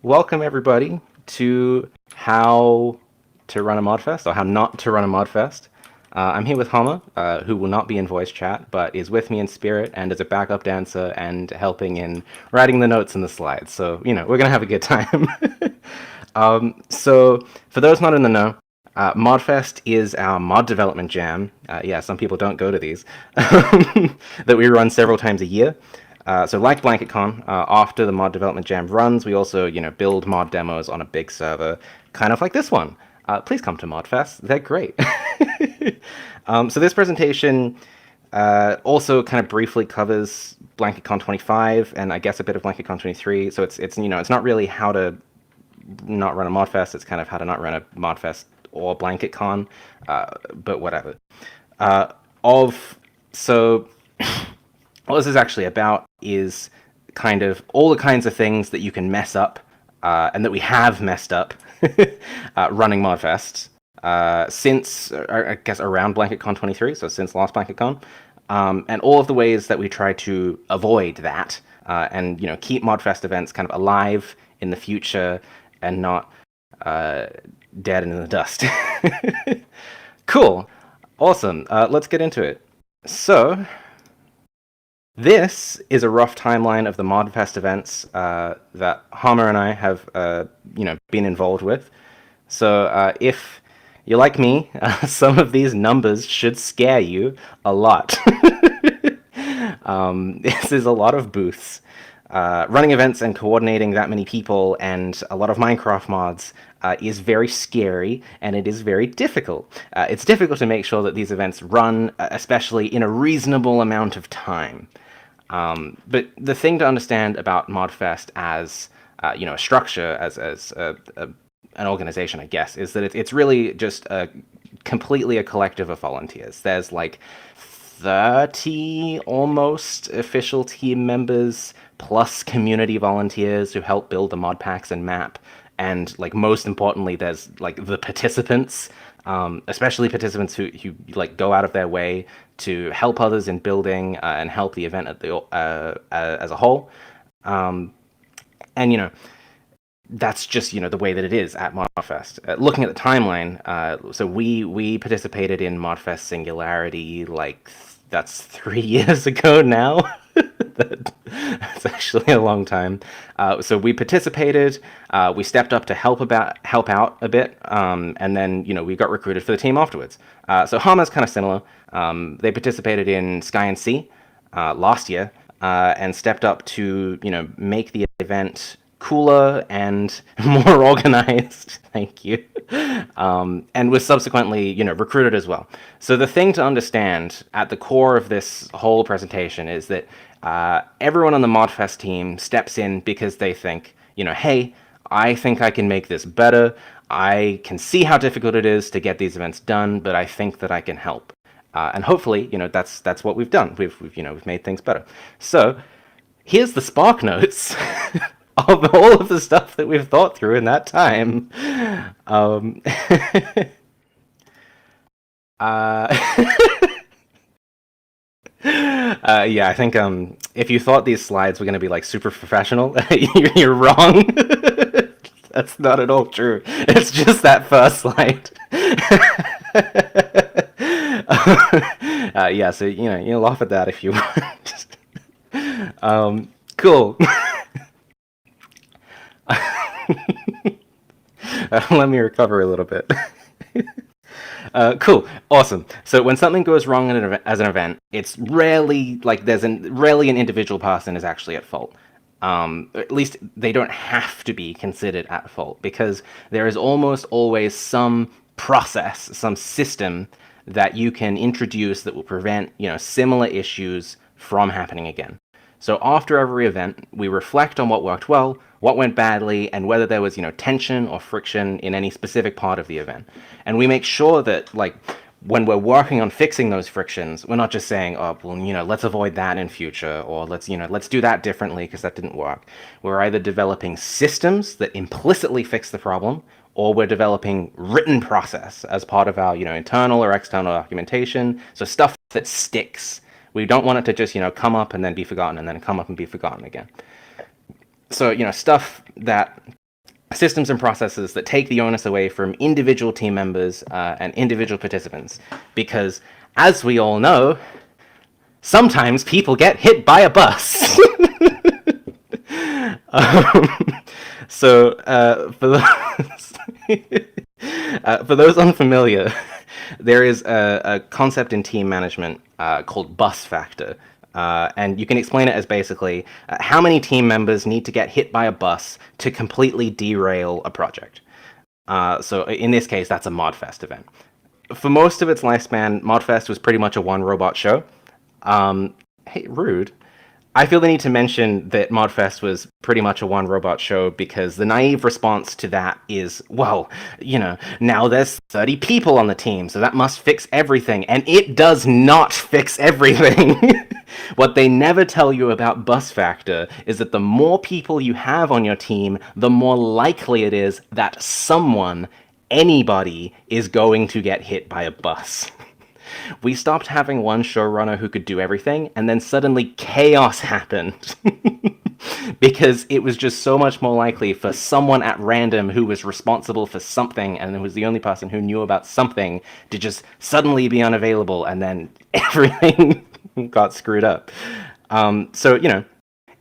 welcome everybody to how to run a ModFest, or how not to run a ModFest. I'm here with Hama, who will not be in voice chat, but is with me in spirit and is a backup dancer and helping in writing the notes and the slides. So, we're going to have a good time. So, for those not in the know, ModFest is our mod development jam. Yeah, some people don't go to these. That we run several times a year. So like BlanketCon, after the mod development jam runs, we also, build mod demos on a big server, kind of like this one. Please come to ModFest. They're great. So this presentation also kind of briefly covers BlanketCon 25 and I guess a bit of BlanketCon 23. So it's not really how to not run a ModFest. It's kind of how to not run a ModFest or BlanketCon, but whatever. So what this is actually about is kind of all the kinds of things that you can mess up, and that we have messed up running ModFest since, I guess, around BlanketCon 23, so since last BlanketCon, and all of the ways that we try to avoid that, and keep ModFest events kind of alive in the future and not dead and in the dust. Cool, awesome. Let's get into it. So, this is a rough timeline of the ModFest events that Hama and I have, been involved with. So if you're like me, some of these numbers should scare you a lot. This is a lot of booths. Running events and coordinating that many people and a lot of Minecraft mods is very scary, and it is very difficult. It's difficult to make sure that these events run, especially in a reasonable amount of time. But the thing to understand about ModFest as a structure, as an organization, I guess, is that it's really just completely a collective of volunteers. There's like 30 almost official team members plus community volunteers who help build the mod packs and map. And like most importantly, there's like the participants, especially participants who like go out of their way to help others in building and help the event as a whole. And that's just the way that it is at ModFest. Looking at the timeline, so we participated in ModFest Singularity, like that's 3 years ago now. That's actually a long time. So we participated, we stepped up to help out a bit, and then we got recruited for the team afterwards. So Hama's kind of similar. They participated in Sky and Sea last year, and stepped up to make the event cooler and more organized. Thank you. And was subsequently recruited as well. So the thing to understand at the core of this whole presentation is that everyone on the ModFest team steps in because they think, hey, I think I can make this better. I can see how difficult it is to get these events done, but I think that I can help. And hopefully, that's what we've done. We've made things better. So here's the Spark Notes of all of the stuff that we've thought through in that time. Yeah, I think if you thought these slides were going to be like super professional, you're wrong. That's not at all true. It's just that first slide. Yeah, so you laugh at that if you want. Cool. Let me recover a little bit. Cool, awesome. So when something goes wrong as an event, it's rarely like rarely an individual person is actually at fault. At least they don't have to be considered at fault, because there is almost always some process, some system that you can introduce that will prevent similar issues from happening again. So after every event, we reflect on what worked well, what went badly, and whether there was tension or friction in any specific part of the event. And we make sure that when we're working on fixing those frictions, we're not just saying, oh, well, let's avoid that in future, or let's do that differently because that didn't work. We're either developing systems that implicitly fix the problem, or we're developing written process as part of our internal or external documentation. So stuff that sticks. We don't want it to just come up and then be forgotten, and then come up and be forgotten again. So stuff that systems and processes that take the onus away from individual team members and individual participants. Because, as we all know, sometimes people get hit by a bus. So, for those unfamiliar, there is a concept in team management called bus factor. And you can explain it as basically how many team members need to get hit by a bus to completely derail a project. So in this case, that's a ModFest event. For most of its lifespan, ModFest was pretty much a one-robot show. Hey, rude. I feel the need to mention that ModFest was pretty much a one-robot show because the naive response to that is, well, now there's 30 people on the team, so that must fix everything. And it does not fix everything. What they never tell you about bus factor is that the more people you have on your team, the more likely it is that anybody, is going to get hit by a bus. We stopped having one showrunner who could do everything, and then suddenly chaos happened. Because it was just so much more likely for someone at random who was responsible for something and was the only person who knew about something to just suddenly be unavailable, and then everything got screwed up. So,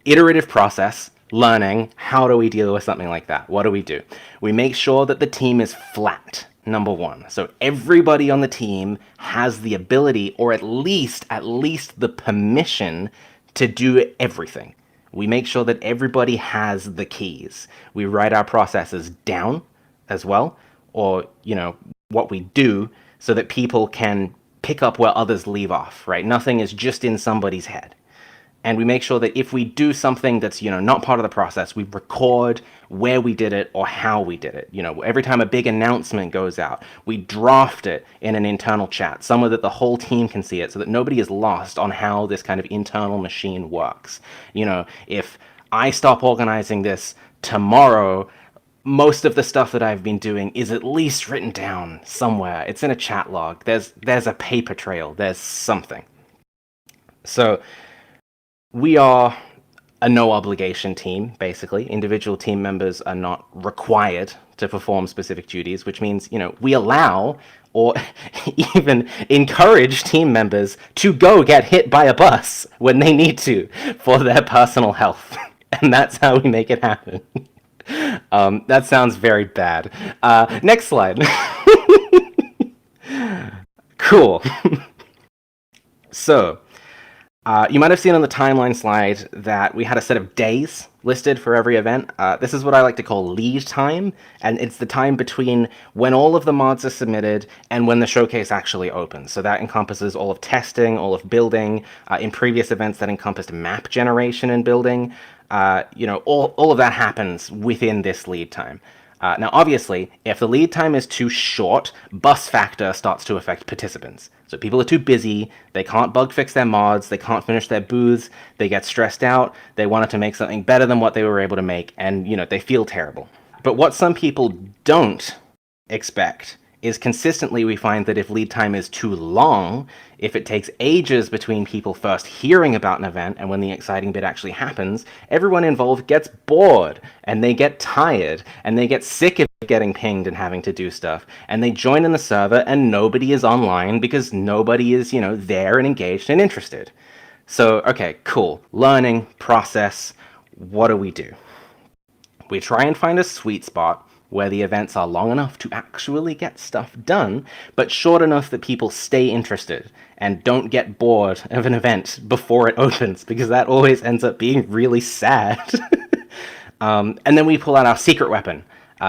iterative process, learning, how do we deal with something like that? What do? We make sure that the team is flat. Number one. So everybody on the team has the ability, or at least the permission, to do everything. We make sure that everybody has the keys. We write our processes down as well, or, what we do, so that people can pick up where others leave off, right? Nothing is just in somebody's head. And we make sure that if we do something that's, not part of the process, we record where we did it or how we did it. Every time a big announcement goes out, we draft it in an internal chat, somewhere that the whole team can see it, so that nobody is lost on how this kind of internal machine works. If I stop organizing this tomorrow, most of the stuff that I've been doing is at least written down somewhere. It's in a chat log. There's a paper trail. There's something. So we are a no-obligation team, basically. Individual team members are not required to perform specific duties, which means, we allow or even encourage team members to go get hit by a bus when they need to for their personal health. And that's how we make it happen. That sounds very bad. Next slide. Cool. So, you might have seen on the timeline slide that we had a set of days listed for every event. This is what I like to call lead time, and it's the time between when all of the mods are submitted and when the showcase actually opens. So that encompasses all of testing, all of building. In previous events, that encompassed map generation and building. All of that happens within this lead time. Now, obviously, if the lead time is too short, bus factor starts to affect participants. So people are too busy, they can't bug fix their mods, they can't finish their booths, they get stressed out, they wanted to make something better than what they were able to make, and, they feel terrible. But what some people don't expect is consistently we find that if lead time is too long, if it takes ages between people first hearing about an event and when the exciting bit actually happens, everyone involved gets bored, and they get tired, and they get sick of getting pinged and having to do stuff, and they join in the server and nobody is online because nobody is, there and engaged and interested. So, okay, cool. Learning, process, what do? We try and find a sweet spot where the events are long enough to actually get stuff done, but short enough that people stay interested and don't get bored of an event before it opens, because that always ends up being really sad. And then we pull out our secret weapon,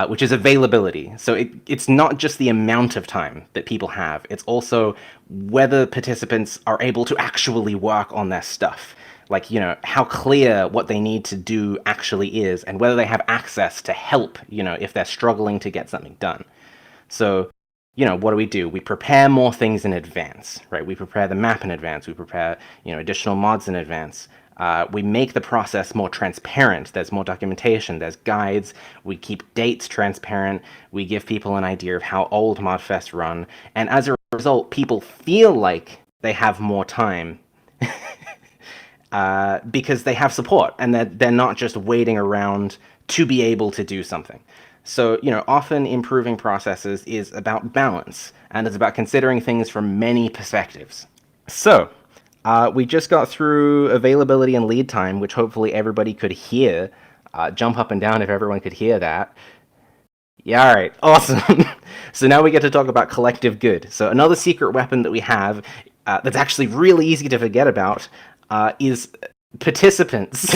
which is availability. So it's not just the amount of time that people have, it's also whether participants are able to actually work on their stuff. Like, how clear what they need to do actually is, and whether they have access to help, if they're struggling to get something done. So, what do? We prepare more things in advance, right? We prepare the map in advance. We prepare, additional mods in advance. We make the process more transparent. There's more documentation. There's guides. We keep dates transparent. We give people an idea of how old ModFests run. And as a result, people feel like they have more time because they have support, and they're not just waiting around to be able to do something. So, often improving processes is about balance, and it's about considering things from many perspectives. So, we just got through availability and lead time, which hopefully everybody could hear. Jump up and down if everyone could hear that. Yeah, all right, awesome. So now we get to talk about collective good. So another secret weapon that we have that's actually really easy to forget about is participants.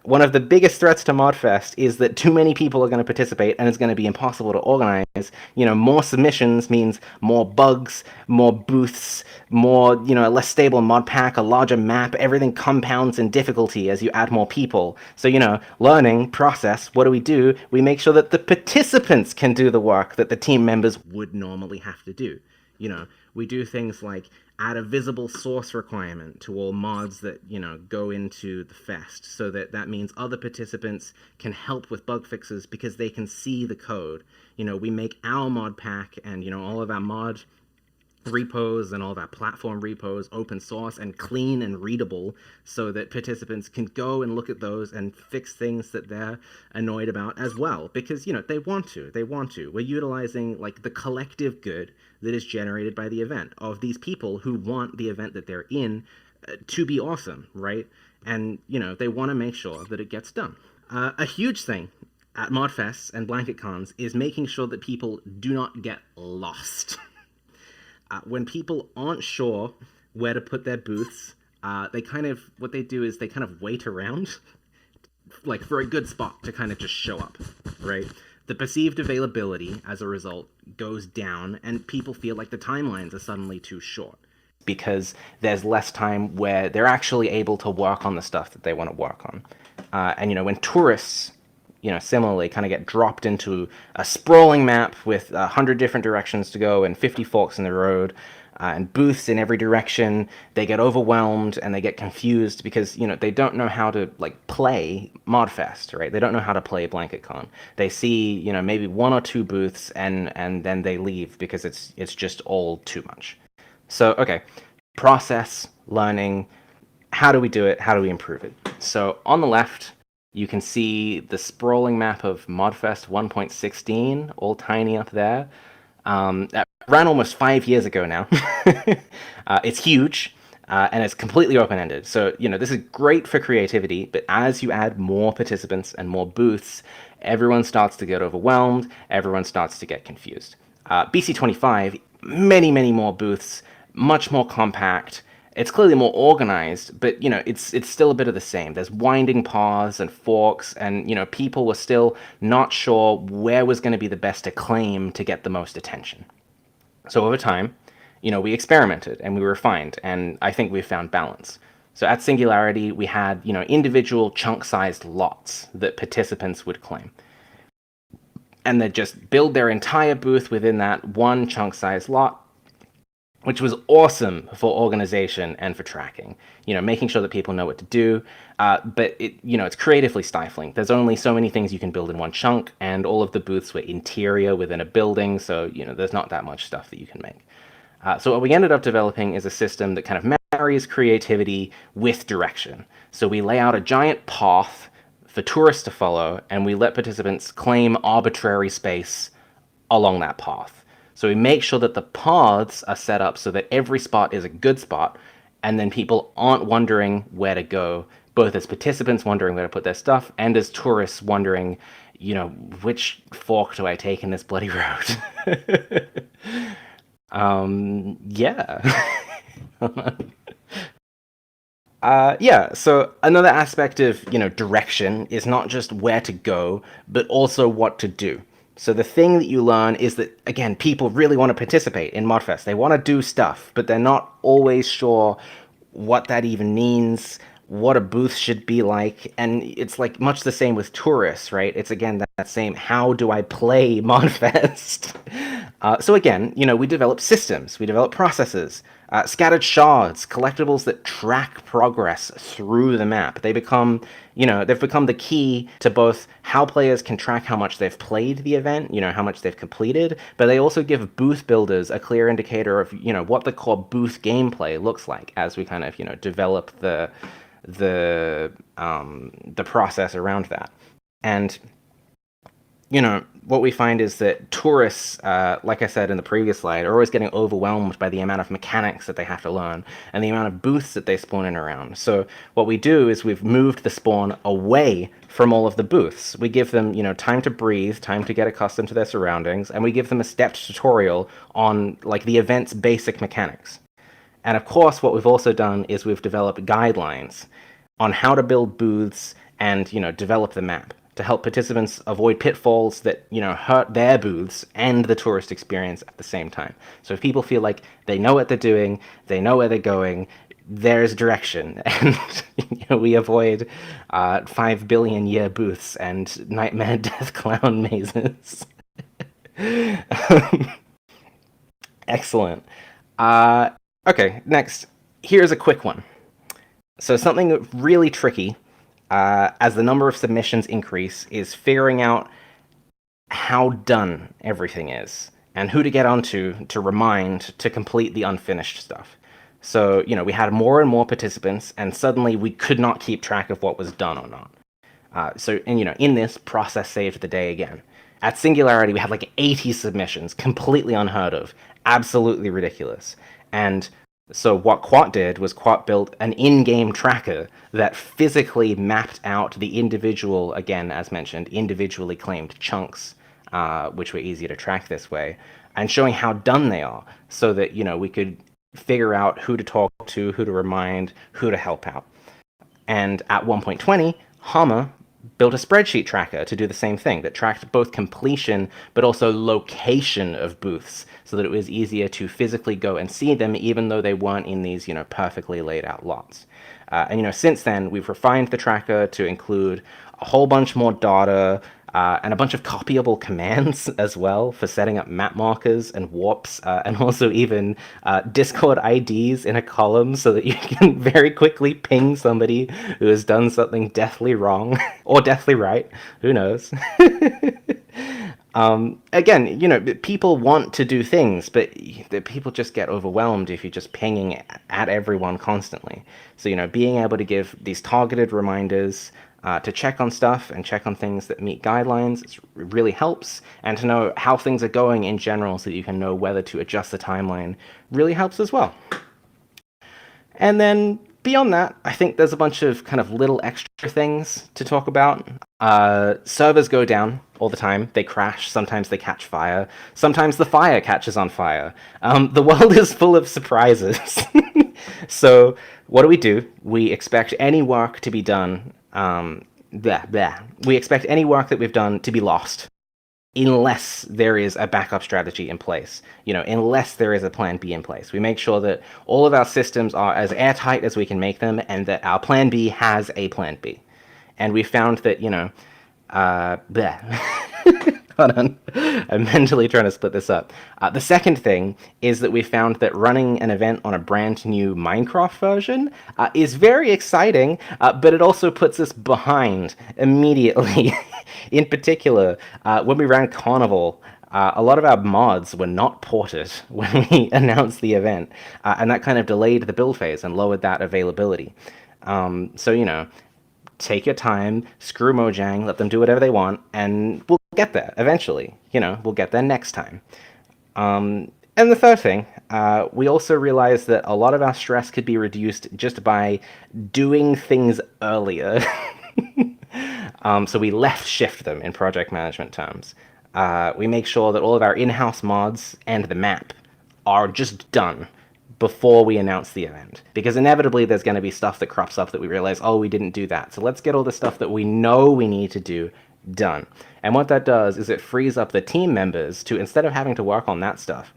One of the biggest threats to ModFest is that too many people are going to participate and it's going to be impossible to organize. More submissions means more bugs, more booths, more, a less stable mod pack, a larger map. Everything compounds in difficulty as you add more people. So, learning, process, what do? We make sure that the participants can do the work that the team members would normally have to do. We do things like add a visible source requirement to all mods that, go into the fest, so that means other participants can help with bug fixes because they can see the code. We make our mod pack and, all of our mod repos and all of our platform repos open source and clean and readable so that participants can go and look at those and fix things that they're annoyed about as well, because they want to. We're utilizing the collective good that is generated by the event of these people who want the event that they're in to be awesome, right? And they want to make sure that it gets done. A huge thing at ModFests and BlanketCons is making sure that people do not get lost. When people aren't sure where to put their booths, what they do is they kind of wait around, for a good spot to kind of just show up, right? The perceived availability, as a result, goes down, and people feel like the timelines are suddenly too short because there's less time where they're actually able to work on the stuff that they want to work on. And when tourists similarly kind of get dropped into a sprawling map with 100 different directions to go and 50 forks in the road and booths in every direction, they get overwhelmed and they get confused because, they don't know how to, play ModFest, right? They don't know how to play BlanketCon. They see, maybe one or two booths and then they leave because it's just all too much. So, okay, process, learning, how do we do it? How do we improve it? So on the left, you can see the sprawling map of ModFest 1.16, all tiny up there. That ran almost 5 years ago now. It's huge, and it's completely open-ended. So, this is great for creativity, but as you add more participants and more booths, everyone starts to get overwhelmed, everyone starts to get confused. BC25, many, many more booths, much more compact. It's clearly more organized, but, it's still a bit of the same. There's winding paths and forks, and, people were still not sure where was going to be the best acclaim to get the most attention. So over time, we experimented and we refined, and I think we found balance. So at Singularity, we had, individual chunk-sized lots that participants would claim. And they'd just build their entire booth within that one chunk-sized lot, which was awesome for organization and for tracking, making sure that people know what to do. But it's creatively stifling. There's only so many things you can build in one chunk, and all of the booths were interior within a building, so there's not that much stuff that you can make. So what we ended up developing is a system that kind of marries creativity with direction. So we lay out a giant path for tourists to follow, and we let participants claim arbitrary space along that path. So we make sure that the paths are set up so that every spot is a good spot, and then people aren't wondering where to go, both as participants wondering where to put their stuff, and as tourists wondering, which fork do I take in this bloody road? Yeah. Yeah, so another aspect of, direction is not just where to go, but also what to do. So the thing that you learn is that, again, people really want to participate in ModFest. They want to do stuff, but they're not always sure what that even means, what a booth should be like, and it's much the same with tourists, right? It's again that same, how do I play ModFest? So again, we develop systems, we develop processes, scattered shards, collectibles that track progress through the map. They become, they've become the key to both how players can track how much they've played the event, how much they've completed, but they also give booth builders a clear indicator of, what the core booth gameplay looks like as we kind of, develop the process around that. And what we find is that tourists, like I said in the previous slide, are always getting overwhelmed by the amount of mechanics that they have to learn and the amount of booths that they spawn in around. So what we do is we've moved the spawn away from all of the booths. We give them, time to breathe, time to get accustomed to their surroundings, and we give them a stepped tutorial on like the event's basic mechanics. And of course, what we've also done is we've developed guidelines on how to build booths and, develop the map to help participants avoid pitfalls that, hurt their booths and the tourist experience at the same time. So if people feel like they know what they're doing, they know where they're going, there's direction, and we avoid 5 billion year booths and nightmare death clown mazes. Excellent. Okay, next. Here's a quick one. So something really tricky as the number of submissions increase is figuring out how done everything is and who to get onto to remind to complete the unfinished stuff. So, we had more and more participants, and suddenly we could not keep track of what was done or not. In this, process saved the day again. At Singularity, we had like 80 submissions, completely unheard of, absolutely ridiculous. And so what Quat did was Quat built an in-game tracker that physically mapped out the individual, again, as mentioned, individually claimed chunks, which were easier to track this way, and showing how done they are, so that, we could figure out who to talk to, who to remind, who to help out. And at 1.20, Hammer built a spreadsheet tracker to do the same thing, that tracked both completion but also location of booths, so that it was easier to physically go and see them even though they weren't in these, perfectly laid out lots. And since then, we've refined the tracker to include a whole bunch more data, and a bunch of copyable commands as well for setting up map markers and warps, and also even Discord IDs in a column so that you can very quickly ping somebody who has done something deathly wrong or deathly right. Who knows? Again, people want to do things, but people just get overwhelmed if you're just pinging at everyone constantly. So, being able to give these targeted reminders to check on stuff and check on things that meet guidelines really helps, and to know how things are going in general so that you can know whether to adjust the timeline really helps as well. And then beyond that, I think there's a bunch of kind of little extra things to talk about. Servers go down all the time. They crash. Sometimes they catch fire. Sometimes the fire catches on fire. The world is full of surprises. So what do? We expect any work to be done. We expect any work that we've done to be lost unless there is a backup strategy in place, unless there is a plan B in place. We make sure that all of our systems are as airtight as we can make them, and that our plan B has a plan B. And we found that, hold on, I'm mentally trying to split this up. The second thing is that we found that running an event on a brand new Minecraft version is very exciting, but it also puts us behind immediately. In particular, when we ran Carnival, a lot of our mods were not ported when we announced the event, and that kind of delayed the build phase and lowered that availability. So, take your time, screw Mojang, let them do whatever they want, and we'll get there eventually. We'll get there next time. And the third thing, we also realized that a lot of our stress could be reduced just by doing things earlier. So we left shift them in project management terms. We make sure that all of our in-house mods and the map are just done before we announce the event, because inevitably there's going to be stuff that crops up that we realize, oh, we didn't do that. So let's get all the stuff that we know we need to do done. And what that does is it frees up the team members to, instead of having to work on that stuff,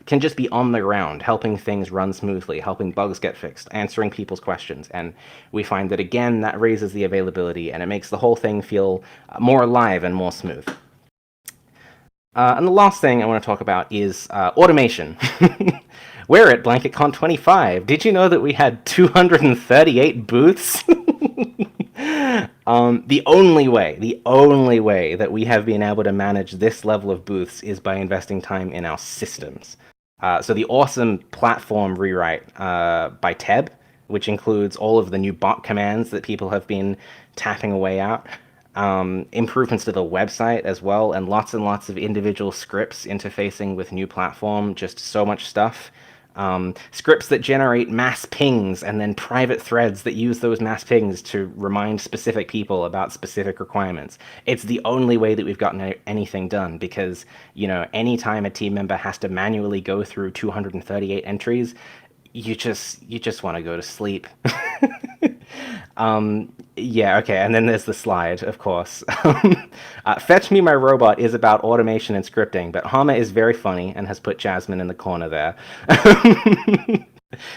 can just be on the ground, helping things run smoothly, helping bugs get fixed, answering people's questions. And we find that, again, that raises the availability, and it makes the whole thing feel more alive and more smooth. And the last thing I want to talk about is automation. We're at BlanketCon 25. Did you know that we had 238 booths? The only way that we have been able to manage this level of booths is by investing time in our systems. So the awesome platform rewrite by Teb, which includes all of the new bot commands that people have been tapping away at, improvements to the website as well, and lots of individual scripts interfacing with new platform, just so much stuff. Scripts that generate mass pings and then private threads that use those mass pings to remind specific people about specific requirements. It's the only way that we've gotten anything done, because, anytime a team member has to manually go through 238 entries, you just want to go to sleep. Yeah, okay, and then there's the slide, of course. Fetch Me My Robot is about automation and scripting, but Hama is very funny and has put Jasmine in the corner there.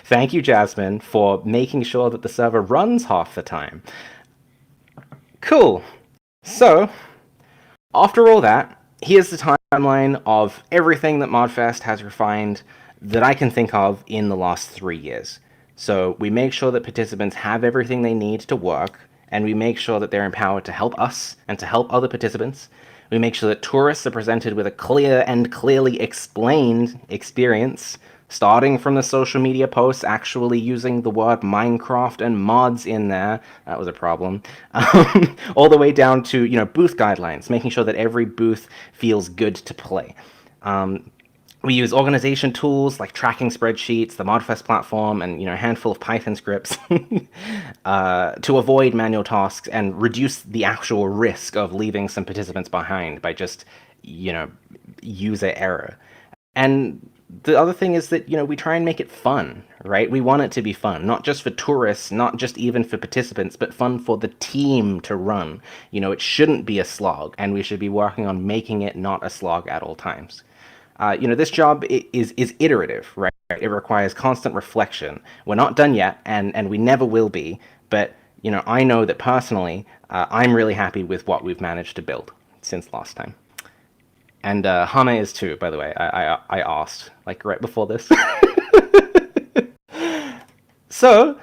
Thank you, Jasmine, for making sure that the server runs half the time. Cool. So, after all that, here's the timeline of everything that ModFest has refined that I can think of in the last 3 years. So we make sure that participants have everything they need to work, and we make sure that they're empowered to help us and to help other participants. We make sure that tourists are presented with a clear and clearly explained experience, starting from the social media posts actually using the word Minecraft and mods in there. That was a problem. All the way down to, booth guidelines, making sure that every booth feels good to play. We use organization tools like tracking spreadsheets, the ModFest platform, and a handful of Python scripts to avoid manual tasks and reduce the actual risk of leaving some participants behind by just, user error. And the other thing is that, we try and make it fun, right? We want it to be fun, not just for tourists, not just even for participants, but fun for the team to run. It shouldn't be a slog, and we should be working on making it not a slog at all times. This job is iterative, right? It requires constant reflection. We're not done yet, and we never will be. But I know that personally, I'm really happy with what we've managed to build since last time. And Hame is too, by the way. I asked right before this. So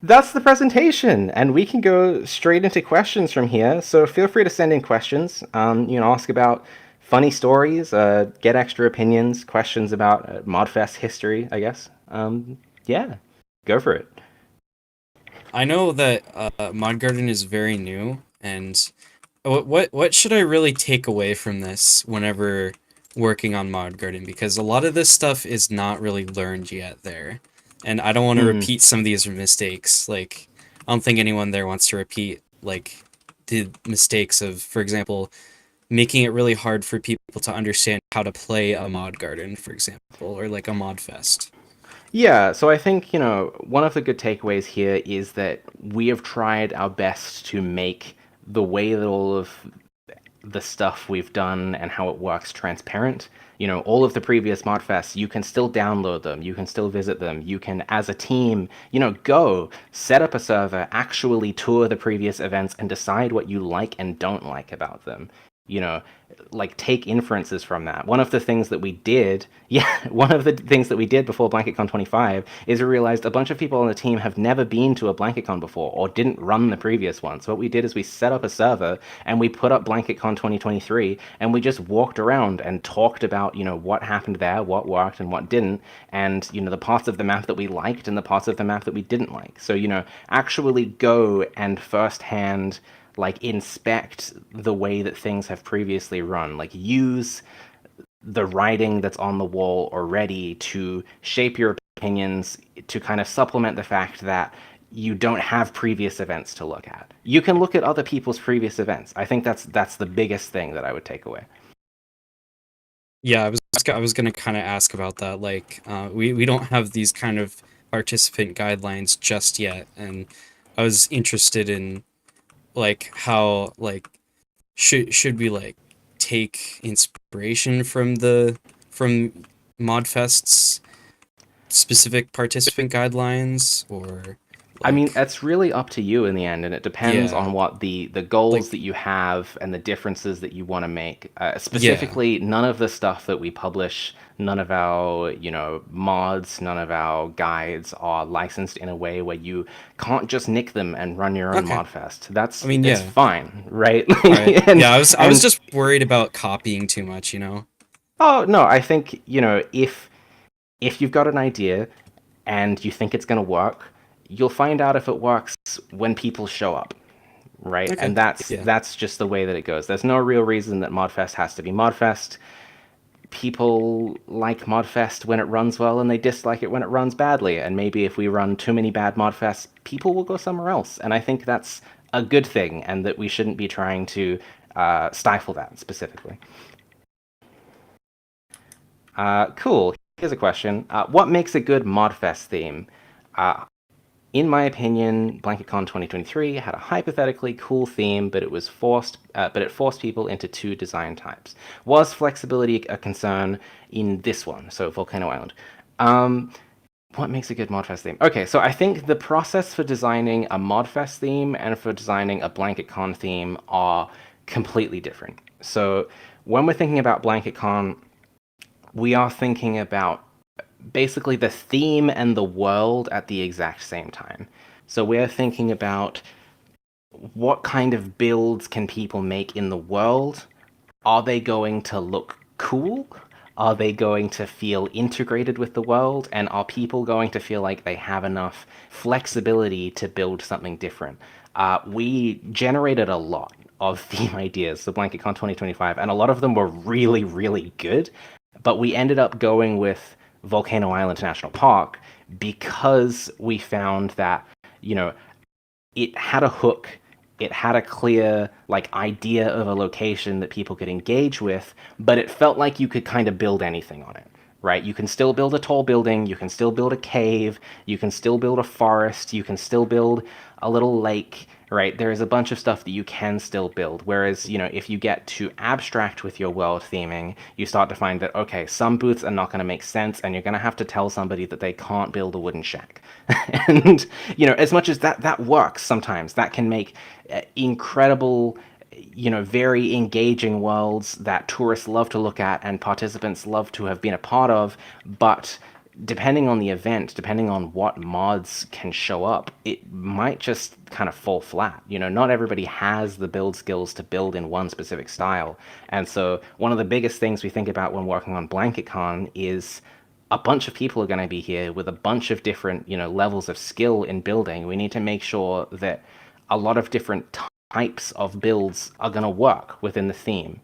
that's the presentation, and we can go straight into questions from here. So feel free to send in questions. Ask about funny stories, get extra opinions, questions about ModFest history, I guess. Yeah, go for it. I know that Mod Garden is very new, and what should I really take away from this whenever working on Mod Garden? Because a lot of this stuff is not really learned yet there, and I don't want to repeat some of these mistakes. I don't think anyone there wants to repeat the mistakes of, for example, making it really hard for people to understand how to play a mod garden, for example, or a mod fest. Yeah, so I think, one of the good takeaways here is that we have tried our best to make the way that all of the stuff we've done and how it works transparent. All of the previous ModFests, you can still download them, you can still visit them, you can, as a team, go, set up a server, actually tour the previous events and decide what you like and don't like about them. Take inferences from that. One of the things that we did before BlanketCon 25 is we realized a bunch of people on the team have never been to a BlanketCon before or didn't run the previous one. So what we did is we set up a server and we put up BlanketCon 2023 and we just walked around and talked about, what happened there, what worked and what didn't, and, the parts of the map that we liked and the parts of the map that we didn't like. So, actually go and firsthand inspect the way that things have previously run, use the writing that's on the wall already to shape your opinions, to kind of supplement the fact that you don't have previous events to look at. You can look at other people's previous events. I think that's the biggest thing that I would take away. Yeah, I was gonna kind of ask about that. We don't have these kind of participant guidelines just yet, and I was interested in how should we take inspiration from Modfest's specific participant guidelines, or I mean, that's really up to you in the end, and it depends yeah, on what the goals that you have and the differences that you want to make. yeah, Specifically, none of the stuff that we publish, none of our mods, none of our guides are licensed in a way where you can't just nick them and run your own okay. modfest. I mean, It's yeah, fine, right? all right, and yeah. I was and just worried about copying too much. oh no, I think if you've got an idea and you think it's going to work, you'll find out if it works when people show up, right? Okay. And Yeah. that's just the way that it goes. There's no real reason that ModFest has to be ModFest. People like ModFest when it runs well, and they dislike it when it runs badly. And maybe if we run too many bad ModFests, people will go somewhere else. And I think that's a good thing, and that we shouldn't be trying to stifle that specifically. Cool. Here's a question. What makes a good ModFest theme? Uh, in my opinion, BlanketCon 2023 had a hypothetically cool theme, but it forced people into two design types. Was flexibility a concern in this one? So Volcano Island. Um, what makes a good ModFest theme? Okay, so I think the process for designing a ModFest theme and for designing a BlanketCon theme are completely different. So when we're thinking about BlanketCon, we are thinking about basically the theme and the world at the exact same time. So we're thinking about what kind of builds can people make in the world? Are they going to look cool? Are they going to feel integrated with the world? And are people going to feel like they have enough flexibility to build something different? We generated a lot of theme ideas for BlanketCon 2025, and a lot of them were really, really good. But we ended up going with Volcano Island National Park because we found that, you know, it had a hook, it had a clear like idea of a location that people could engage with, but it felt like you could kind of build anything on it, right? You can still build a tall building, you can still build a cave, you can still build a forest, you can still build a little lake, right? There's a bunch of stuff that you can still build. Whereas, if you get too abstract with your world theming, you start to find that, okay, some booths are not going to make sense, and you're going to have to tell somebody that they can't build a wooden shack. And, as much as that works sometimes, that can make incredible, very engaging worlds that tourists love to look at and participants love to have been a part of. But depending on the event, depending on what mods can show up, it might just kind of fall flat. Not everybody has the build skills to build in one specific style. And so one of the biggest things we think about when working on BlanketCon is a bunch of people are going to be here with a bunch of different, levels of skill in building. We need to make sure that a lot of different types of builds are going to work within the theme.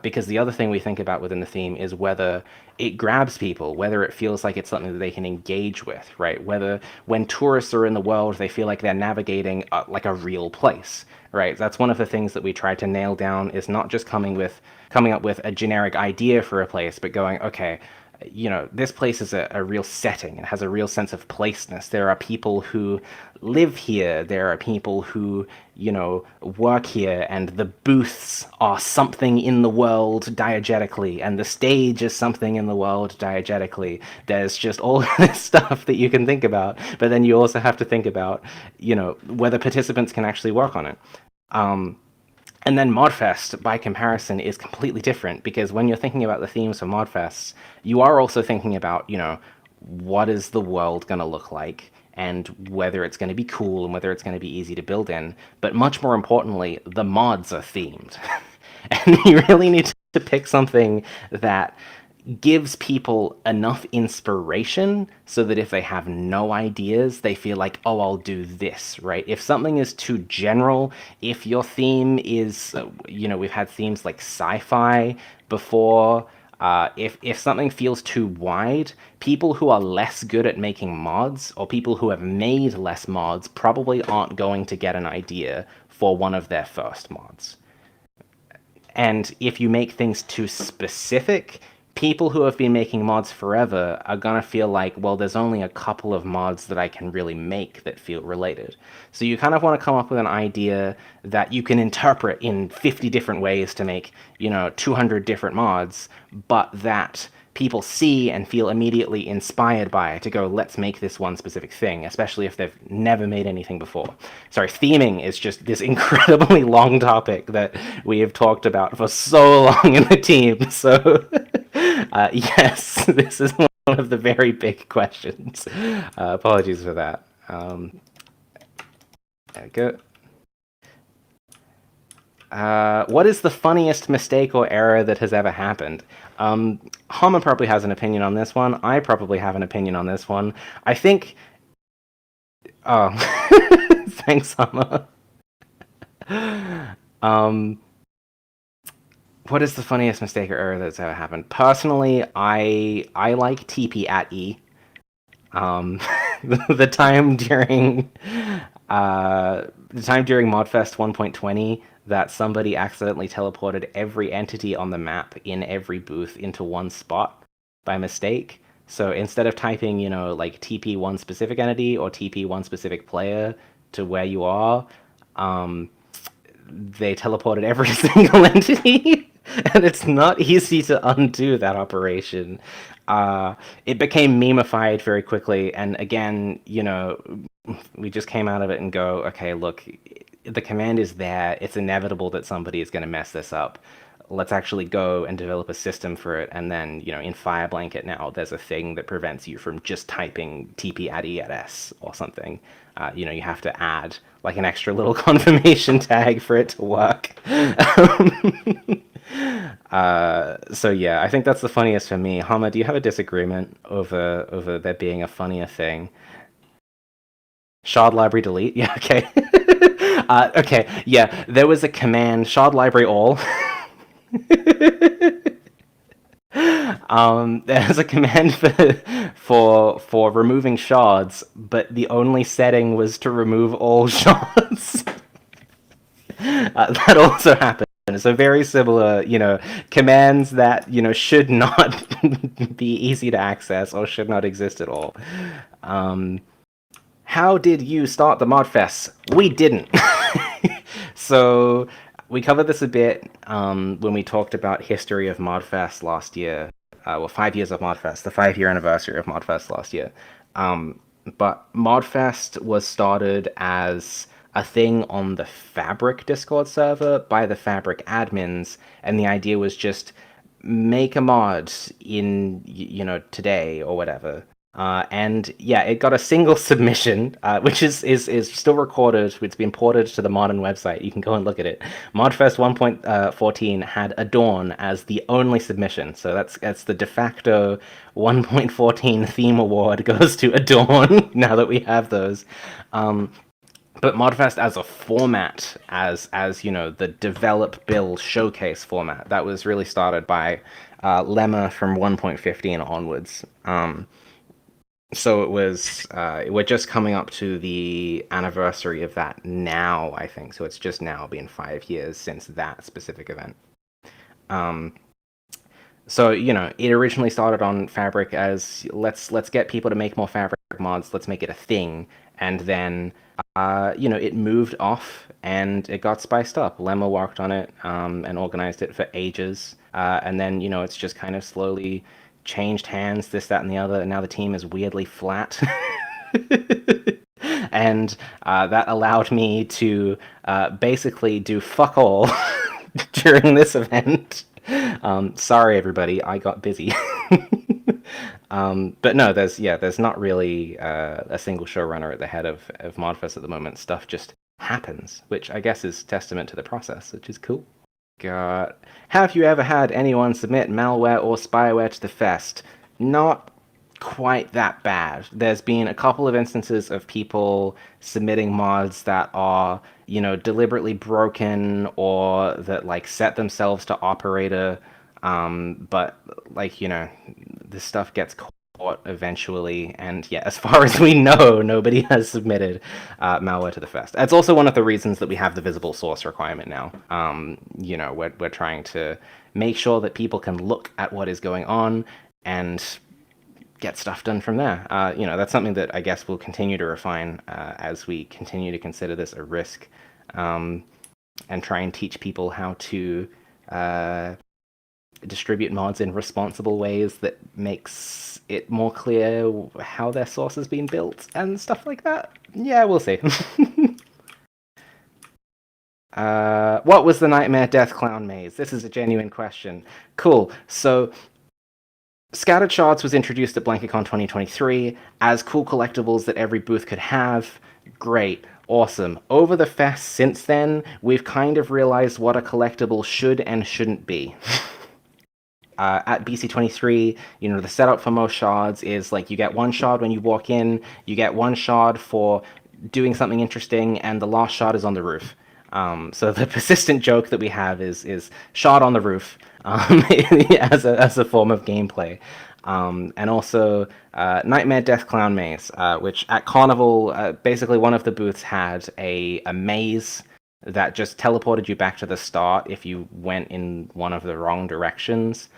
Because the other thing we think about within the theme is whether it grabs people, whether it feels like it's something that they can engage with, right? Whether when tourists are in the world, they feel like they're navigating like a real place, right? That's one of the things that we try to nail down, is not just coming up with a generic idea for a place, but going, okay, this place is a real setting. It has a real sense of placeness. There are people who live here. There are people who, work here, and the booths are something in the world diegetically, and the stage is something in the world diegetically. There's just all this stuff that you can think about, but then you also have to think about, whether participants can actually work on it. And then ModFest, by comparison, is completely different, because when you're thinking about the themes for ModFest, you are also thinking about, what is the world going to look like, and whether it's going to be cool and whether it's going to be easy to build in. But much more importantly, the mods are themed. And you really need to pick something that gives people enough inspiration so that if they have no ideas, they feel like, oh, I'll do this, right? If something is too general, if your theme is, we've had themes like sci-fi before. If something feels too wide, people who are less good at making mods, or people who have made less mods, probably aren't going to get an idea for one of their first mods. And if you make things too specific, people who have been making mods forever are gonna feel like, well, there's only a couple of mods that I can really make that feel related. So you kind of want to come up with an idea that you can interpret in 50 different ways to make, 200 different mods, but that people see and feel immediately inspired by, to go, let's make this one specific thing, especially if they've never made anything before. Sorry, theming is just this incredibly long topic that we have talked about for so long in the team. So, yes, this is one of the very big questions. Apologies for that. There we go. What is the funniest mistake or error that has ever happened? Hama probably has an opinion on this one. I probably have an opinion on this one. I think... Oh, thanks, Hama. um, what is the funniest mistake or error that's ever happened? Personally, I like TP at E. Um, the time during Modfest 1.20 that somebody accidentally teleported every entity on the map in every booth into one spot by mistake. So instead of typing, like TP one specific entity or TP one specific player to where you are, um, they teleported every single entity, and it's not easy to undo that operation. It became memeified very quickly, and again, we just came out of it and go, okay, look, the command is there. It's inevitable that somebody is going to mess this up. Let's actually go and develop a system for it. And then, in FireBlanket now, there's a thing that prevents you from just typing TP at E at S or something. You have to add like an extra little confirmation tag for it to work. So yeah, I think that's the funniest for me. Hama, do you have a disagreement over there being a funnier thing? Shard library delete? Yeah, okay. Okay, yeah, there was a command, shard library all. There's a command for removing shards, but the only setting was to remove all shards. That also happened. So very similar, commands that should not be easy to access or should not exist at all. How did you start the Modfest? We didn't. So we covered this a bit when we talked about history of Modfest last year. 5 years of Modfest, the 5-year anniversary of Modfest last year. But Modfest was started as a thing on the Fabric Discord server by the Fabric admins, and the idea was just make a mod in today or whatever. And yeah, it got a single submission, which is still recorded. It's been ported to the modern website. You can go and look at it. Modfest 1.14 had Adorn as the only submission, so that's the de facto 1.14 theme award goes to Adorn. Now that we have those. But Modfest as a format, as the develop, build, showcase format, that was really started by Lemma from 1.15 onwards. So it was, we're just coming up to the anniversary of that now, I think. So it's just now been 5 years since that specific event. So, it originally started on Fabric as let's get people to make more Fabric mods, let's make it a thing. And then, it moved off and it got spiced up. Lemma worked on it and organized it for ages. And then, it's just kind of slowly changed hands, this, that, and the other, and now the team is weirdly flat. And that allowed me to basically do fuck all during this event. Sorry, everybody, I got busy. But no, there's not really a single showrunner at the head of Modfest at the moment. Stuff just happens, which I guess is testament to the process, which is cool. God. Have you ever had anyone submit malware or spyware to the fest? Not quite that bad. There's been a couple of instances of people submitting mods that are, deliberately broken or that like set themselves to operator. But like, this stuff gets caught eventually, and yeah, as far as we know, nobody has submitted malware to the fest. That's also one of the reasons that we have the visible source requirement now. We're trying to make sure that people can look at what is going on and get stuff done from there. That's something that I guess we'll continue to refine as we continue to consider this a risk, and try and teach people how to distribute mods in responsible ways that makes it more clear how their source has been built and stuff like that. Yeah, we'll see. What was the Nightmare Death Clown Maze? This is a genuine question. Cool. So, Scattered Shards was introduced at BlanketCon 2023 as cool collectibles that every booth could have. Great. Awesome. Over the fest since then, we've kind of realized what a collectible should and shouldn't be. At BC23, the setup for most shards is like you get one shard when you walk in, you get one shard for doing something interesting, and the last shard is on the roof. So the persistent joke that we have is shot on the roof, as a form of gameplay. And also Nightmare Death Clown Maze, which at Carnival, basically one of the booths had a maze that just teleported you back to the start if you went in one of the wrong directions.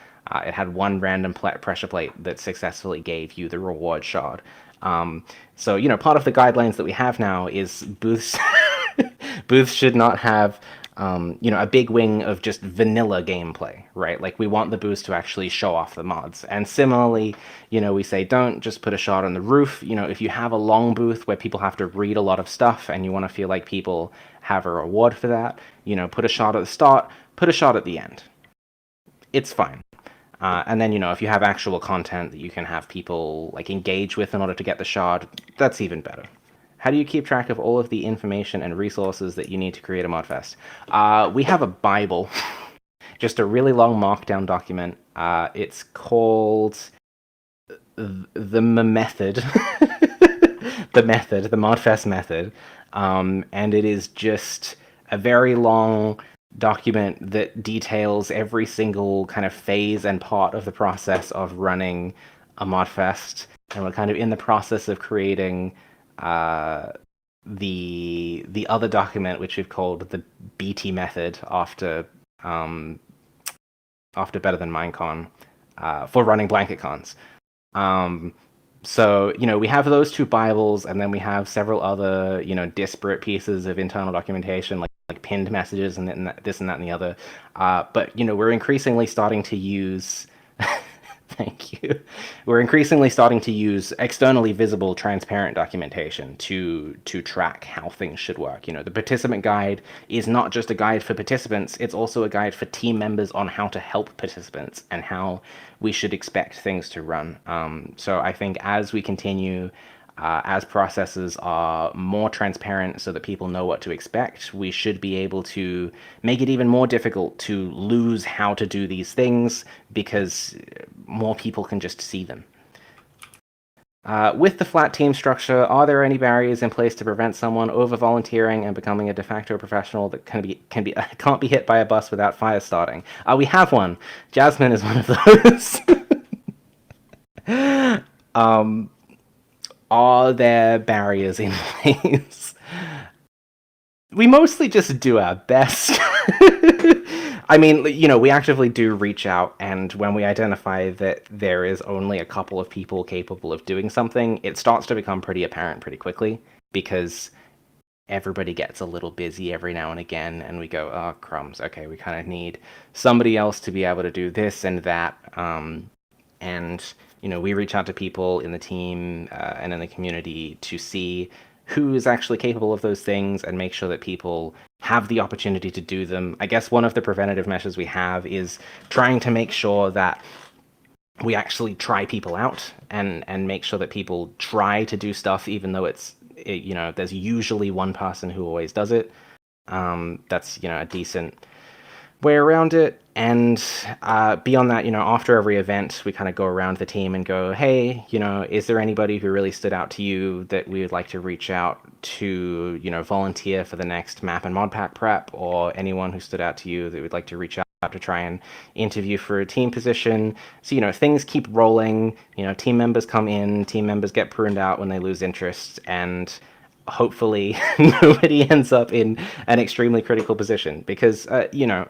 It had one random pressure plate that successfully gave you the reward shard. So, part of the guidelines that we have now is booths booths should not have a big wing of just vanilla gameplay, right? Like, we want the booths to actually show off the mods. And similarly, we say don't just put a shot on the roof. If you have a long booth where people have to read a lot of stuff and you want to feel like people have a reward for that, put a shot at the start, put a shot at the end. It's fine. And then, if you have actual content that you can have people like engage with in order to get the shard, that's even better. How do you keep track of all of the information and resources that you need to create a ModFest? We have a Bible, just a really long markdown document. It's called the method, the ModFest method, and it is just a very long document that details every single kind of phase and part of the process of running a ModFest. And we're kind of in the process of creating the other document, which we've called the BT method, after Better Than Minecon, for running BlanketCons. So, we have those two Bibles, and then we have several other, disparate pieces of internal documentation, like pinned messages and this and that and the other. But, we're increasingly starting to use... Thank you. We're increasingly starting to use externally visible, transparent documentation to track how things should work. The participant guide is not just a guide for participants, it's also a guide for team members on how to help participants and how we should expect things to run. So I think as we continue, as processes are more transparent so that people know what to expect, we should be able to make it even more difficult to lose how to do these things because more people can just see them. With the flat team structure, are there any barriers in place to prevent someone over volunteering and becoming a de facto professional that can't be hit by a bus without fire starting? We have one. Jasmine is one of those. Are there barriers in place? We mostly just do our best. I mean, we actively do reach out, and when we identify that there is only a couple of people capable of doing something, it starts to become pretty apparent pretty quickly, because everybody gets a little busy every now and again, and we go, oh, crumbs, okay, we kind of need somebody else to be able to do this and that, and... we reach out to people in the team and in the community to see who is actually capable of those things and make sure that people have the opportunity to do them. I guess one of the preventative measures we have is trying to make sure that we actually try people out and make sure that people try to do stuff, even though there's usually one person who always does it. That's, a decent way around it. And beyond that, after every event, we kind of go around the team and go, hey, is there anybody who really stood out to you that we would like to reach out to, volunteer for the next map and mod pack prep, or anyone who stood out to you that we'd like to reach out to try and interview for a team position. So, things keep rolling, team members come in, team members get pruned out when they lose interest, and hopefully nobody ends up in an extremely critical position, because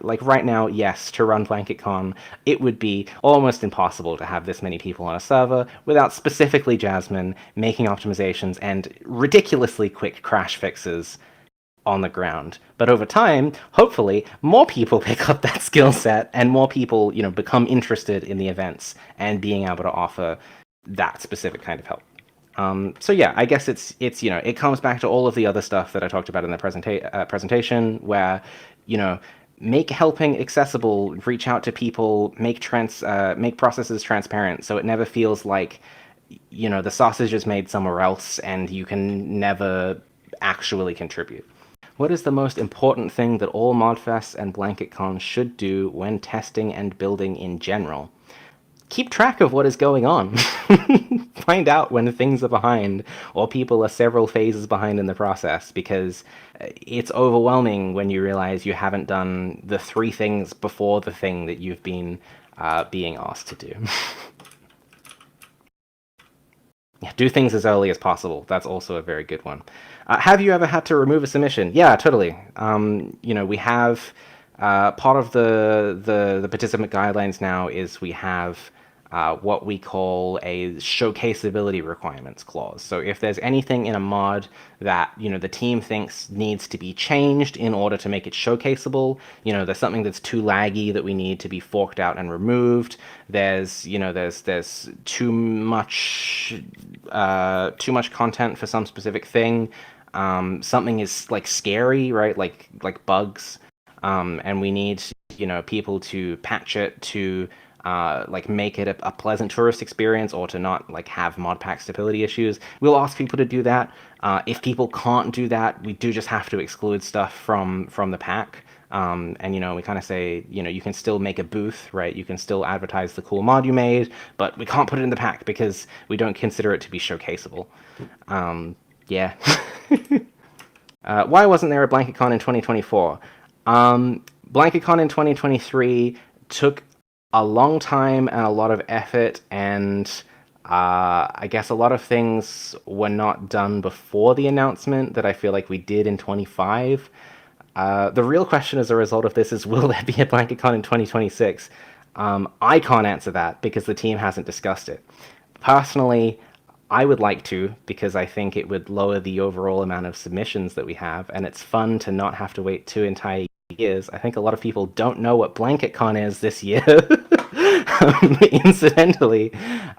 like right now, yes, to run BlanketCon, it would be almost impossible to have this many people on a server without specifically Jasmine making optimizations and ridiculously quick crash fixes on the ground. But over time, hopefully, more people pick up that skill set and more people, become interested in the events and being able to offer that specific kind of help. So yeah, I guess it's it comes back to all of the other stuff that I talked about in the presentation, where make helping accessible, reach out to people, make processes transparent, so it never feels like the sausage is made somewhere else and you can never actually contribute. What is the most important thing that all ModFests and BlanketCon should do when testing and building in general? keep track of what is going on. Find out when things are behind or people are several phases behind in the process, because it's overwhelming when you realize you haven't done the three things before the thing that you've been being asked to do. Yeah, do things as early as possible. That's also a very good one. Have you ever had to remove a submission? Yeah, totally. We have part of the participant guidelines now is we have what we call a showcaseability requirements clause. So if there's anything in a mod that the team thinks needs to be changed in order to make it showcaseable, there's something that's too laggy that we need to be forked out and removed. There's too much content for some specific thing. Something is like scary, right? Like bugs, and we need people to patch it to make it a pleasant tourist experience, or to not have mod pack stability issues. We'll ask people to do that. If people can't do that, we do just have to exclude stuff from the pack. And we kind of say, you can still make a booth, right? You can still advertise the cool mod you made, but we can't put it in the pack because we don't consider it to be showcaseable. Yeah. Why wasn't there a BlanketCon in 2024? BlanketCon in 2023 took a long time and a lot of effort, and I guess a lot of things were not done before the announcement that I feel like we did in 25. The real question as a result of this is, will there be a BlanketCon in 2026? I can't answer that because the team hasn't discussed it. Personally, I would like to, because I think it would lower the overall amount of submissions that we have, and it's fun to not have to wait 2 entire years. I think a lot of people don't know what BlanketCon is this year, incidentally.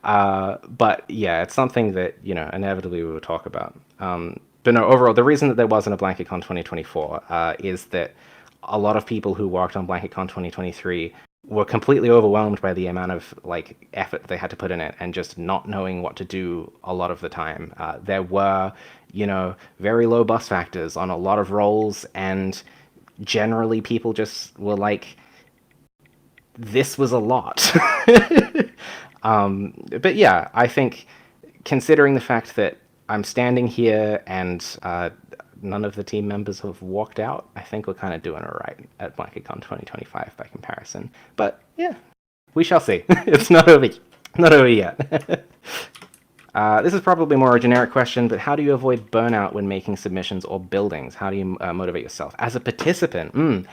But yeah, it's something that, inevitably we will talk about. But no, overall, the reason that there wasn't a BlanketCon 2024 is that a lot of people who worked on BlanketCon 2023 were completely overwhelmed by the amount of effort they had to put in it, and just not knowing what to do a lot of the time. There were, very low bus factors on a lot of roles, and generally people just were like, this was a lot. But yeah, I think considering the fact that I'm standing here and none of the team members have walked out, I think we're kind of doing it right at BlanketCon 2025 by comparison. But yeah, we shall see. It's not over yet. This is probably more a generic question, but how do you avoid burnout when making submissions or buildings? How do you motivate yourself? As a participant,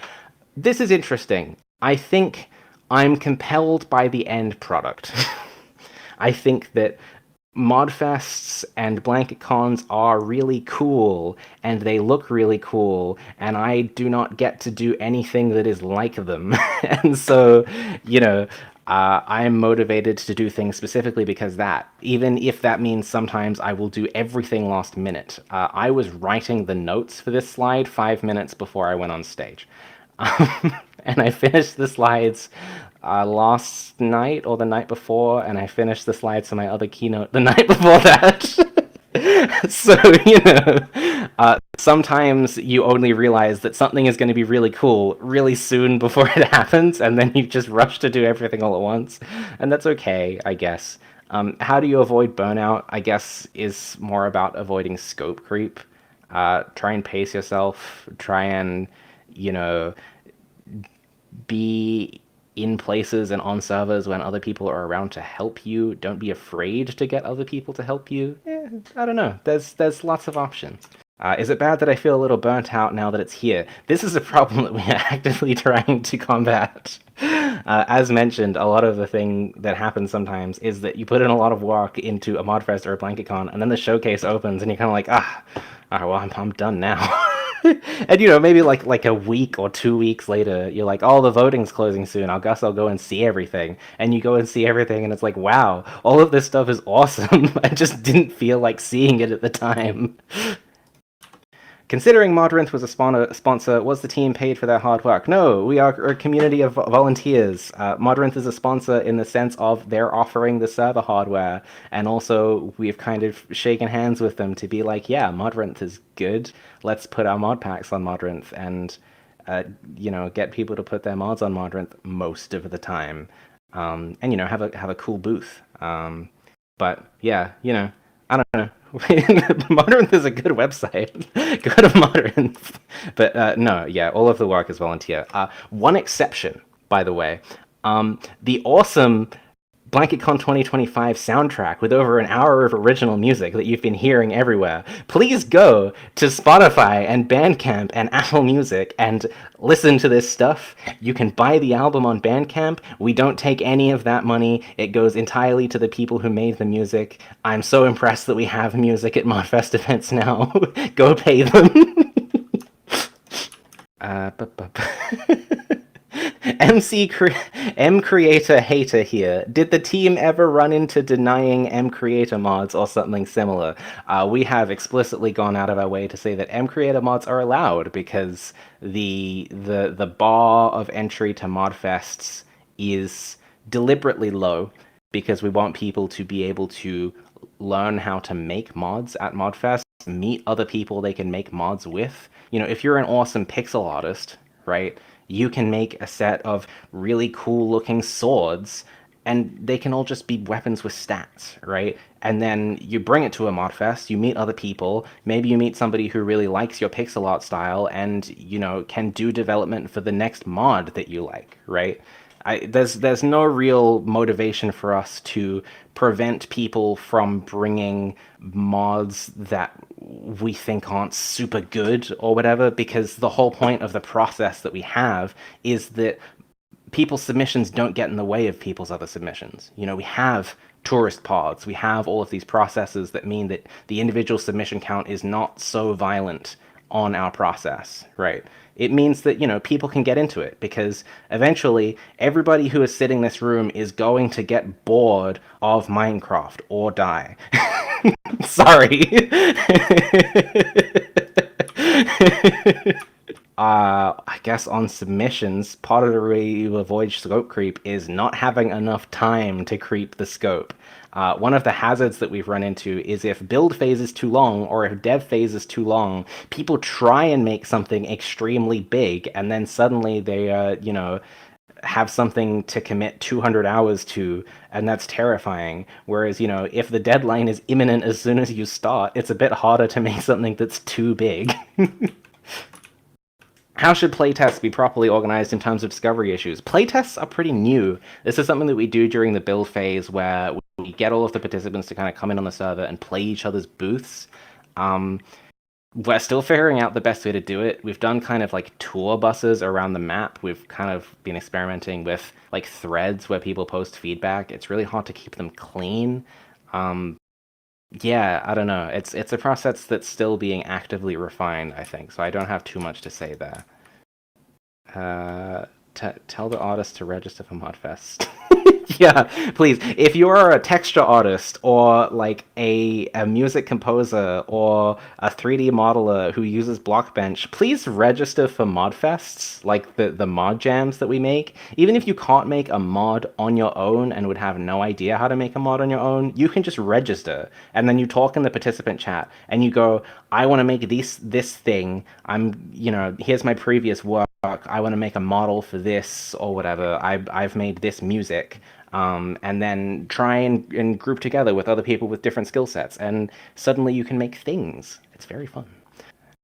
this is interesting. I think I'm compelled by the end product. I think that ModFests and BlanketCons are really cool, and they look really cool, and I do not get to do anything that is like them. And so, I'm motivated to do things specifically because that, even if that means sometimes I will do everything last minute. I was writing the notes for this slide 5 minutes before I went on stage. And I finished the slides last night or the night before, and I finished the slides for my other keynote the night before that. So, sometimes you only realize that something is going to be really cool really soon before it happens, and then you just rush to do everything all at once. And that's okay, I guess. How do you avoid burnout, I guess, is more about avoiding scope creep. Try and pace yourself. Try and, be in places and on servers when other people are around to help you. Don't be afraid to get other people to help you. I don't know. There's lots of options. Is it bad that I feel a little burnt out now that it's here? This is a problem that we are actively trying to combat. As mentioned, a lot of the thing that happens sometimes is that you put in a lot of work into a ModFest or a BlanketCon, and then the showcase opens, and you're kind of like, well, I'm done now. And maybe like a week or 2 weeks later, you're like, oh, the voting's closing soon. I guess I'll go and see everything. And you go and see everything, and it's like, wow, all of this stuff is awesome. I just didn't feel like seeing it at the time. Considering Modrinth was a sponsor, was the team paid for their hard work? No, we are a community of volunteers. Modrinth is a sponsor in the sense of they're offering the server hardware, and also we've kind of shaken hands with them to be like, yeah, Modrinth is good. Let's put our mod packs on Modrinth and, get people to put their mods on Modrinth most of the time. and have a cool booth. But yeah, I don't know. Modrinth is a good website. Go to Modrinth. But no, yeah, all of the work is volunteer. One exception, by the way, the awesome BlanketCon 2025 soundtrack with over an hour of original music that you've been hearing everywhere. Please go to Spotify and Bandcamp and Apple Music and listen to this stuff. You can buy the album on Bandcamp. We don't take any of that money. It goes entirely to the people who made the music. I'm so impressed that we have music at ModFest events now. Go pay them. M Creator Hater here. Did the team ever run into denying M Creator mods or something similar? We have explicitly gone out of our way to say that M Creator mods are allowed because the bar of entry to ModFests is deliberately low because we want people to be able to learn how to make mods at ModFest, meet other people they can make mods with. If you're an awesome pixel artist, right? You can make a set of really cool looking swords and they can all just be weapons with stats, right? And then you bring it to a ModFest, you meet other people, maybe you meet somebody who really likes your pixel art style and, can do development for the next mod that you like, right? There's no real motivation for us to prevent people from bringing mods that we think aren't super good or whatever, because the whole point of the process that we have is that people's submissions don't get in the way of people's other submissions. We have tourist pods, we have all of these processes that mean that the individual submission count is not so violent on our process, right? It means that, people can get into it because eventually everybody who is sitting in this room is going to get bored of Minecraft or die. Sorry. I guess on submissions, part of the way you avoid scope creep is not having enough time to creep the scope. One of the hazards that we've run into is if build phase is too long or if dev phase is too long, people try and make something extremely big and then suddenly they, have something to commit 200 hours to, and that's terrifying. Whereas, if the deadline is imminent as soon as you start, it's a bit harder to make something that's too big. How should playtests be properly organized in terms of discovery issues? Playtests are pretty new. This is something that we do during the build phase where we get all of the participants to kind of come in on the server and play each other's booths. We're still figuring out the best way to do it. We've done kind of like tour buses around the map. We've kind of been experimenting with like threads where people post feedback. It's really hard to keep them clean. Yeah, I don't know. It's a process that's still being actively refined, I think. So I don't have too much to say there. Tell the artist to register for ModFest. Yeah, please. If you are a texture artist or like a music composer or a 3D modeler who uses Blockbench, please register for ModFests, like the mod jams that we make. Even if you can't make a mod on your own and would have no idea how to make a mod on your own, you can just register. And then you talk in the participant chat and you go, I want to make this thing. Here's my previous work. I want to make a model for this or whatever. I've made this music. And then try and group together with other people with different skill sets, and suddenly you can make things. It's very fun.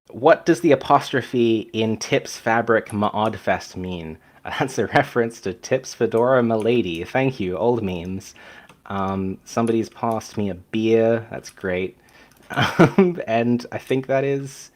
What does the apostrophe in Tips Fabric ModFest mean? That's a reference to Tips Fedora Milady. Thank you, old memes. Somebody's passed me a beer. That's great. And I think that is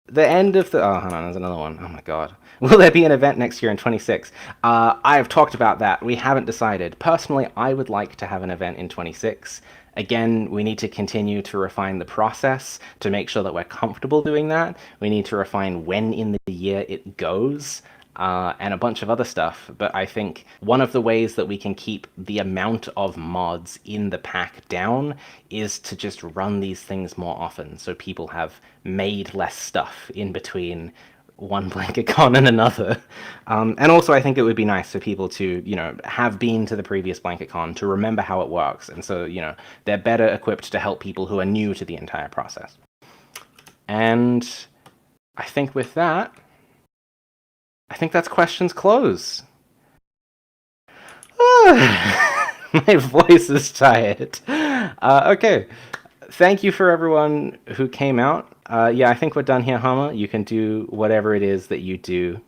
the end of the... Oh, hold on, there's another one. Oh my god. Will there be an event next year in 26? I have talked about that. We haven't decided. Personally, I would like to have an event in 26. Again, we need to continue to refine the process to make sure that we're comfortable doing that. We need to refine when in the year it goes. And a bunch of other stuff, but I think one of the ways that we can keep the amount of mods in the pack down is to just run these things more often, so people have made less stuff in between one BlanketCon and another. And also I think it would be nice for people to, have been to the previous BlanketCon to remember how it works, and so, they're better equipped to help people who are new to the entire process. And I think with that, I think that's questions closed. My voice is tired. Okay. Thank you for everyone who came out. Yeah, I think we're done here, Hama. You can do whatever it is that you do